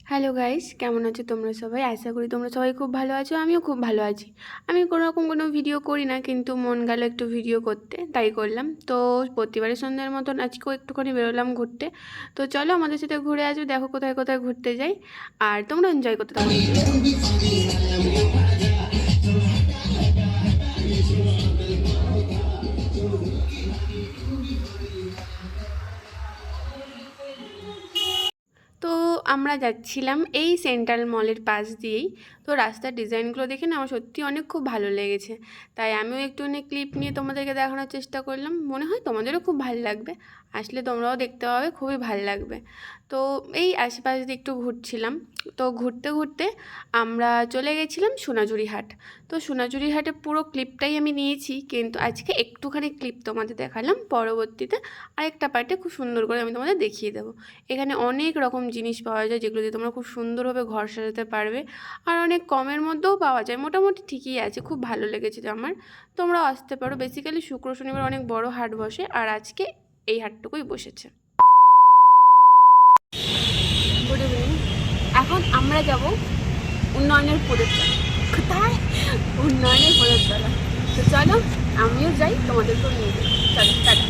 Hello guys, কেমন আছো তোমরা সবাই? আশা করি তোমরা সবাই খুব ভালো আছো। আমিও খুব ভালো আছি। আমি কোনো ভিডিও করি না, কিন্তু মন গেল একটু ভিডিও করতে, তাই করলাম। তো প্রতিবারের সন্ধ্যার মতন আজকেও একটুখানি বেরোলাম ঘুরতে। তো চলো আমাদের সাথে ঘুরে আসো, দেখো কোথায় কোথায় ঘুরতে যাই, আর তোমরা এনজয় করতে থাকো। তো আমরা যাচ্ছিলাম এই সেন্ট্রাল মলের পাশ দিয়েই। তো রাস্তার ডিজাইনগুলো দেখে না আমার সত্যি অনেক খুব ভালো লেগেছে, তাই আমিও একটুখানি ক্লিপ নিয়ে তোমাদেরকে দেখানোর চেষ্টা করলাম। মনে হয় তোমাদেরও খুব ভালো লাগবে, আসলে তোমরাও দেখতে পাবে, খুবই ভালো লাগবে। তো এই আশেপাশ দিয়ে একটু ঘুরছিলাম। তো ঘুরতে ঘুরতে আমরা চলে গেছিলাম সোনাঝুরি হাট। তো সোনাঝুরি হাটে পুরো ক্লিপটাই আমি নিয়েছি, কিন্তু আজকে একটুখানি ক্লিপ তোমাদের দেখালাম, পরবর্তীতে আরেকটা পার্টে খুব সুন্দর করে আমি তোমাদের দেখিয়ে দেবো। এখানে অনেক রকম জিনিস পাওয়া যায়, যেগুলো দিয়ে তোমরা খুব সুন্দরভাবে ঘর সাজাতে পারবে, আর অনেক কমের মধ্যেও পাওয়া যায়। মোটামুটি ঠিকই আছে, খুব ভালো লেগেছে আমার। তোমরাও আসতে পারো। বেসিক্যালি শুক্র শনিবার অনেক বড় হাট বসে, আর আজকে এই হাটটুকুই বসেছে। Good evening. এখন আমরা যাব উন্নয়নের পদের তলা। কোথায়? উন্নয়নের পদের তলা। তো চলো আমিও যাই, তোমাদেরকেও নিয়ে যাই। চলো টাটা।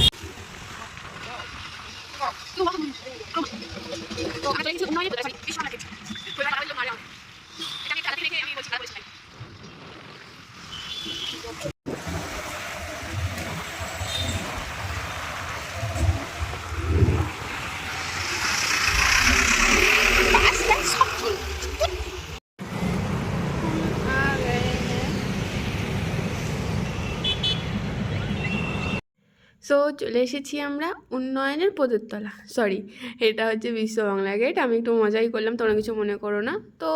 সো চলে এসেছি আমরা উন্নয়নের পদতলা, সরি, এটা হচ্ছে বিশ্ব বাংলা গেট। আমি একটু মজাই করলাম, তোমরা কিছু মনে করো না। তো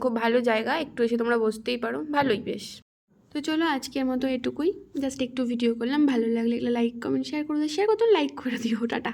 খুব ভালো জায়গা, একটু এসে তোমরা বসতেই পারো, ভালোই বেশ। তো চলো আজকের মতো এটুকুই, জাস্ট একটু ভিডিও করলাম। ভালো লাগলে লাইক কমেন্ট শেয়ার করে দিও, লাইক করে দিও। টাটা।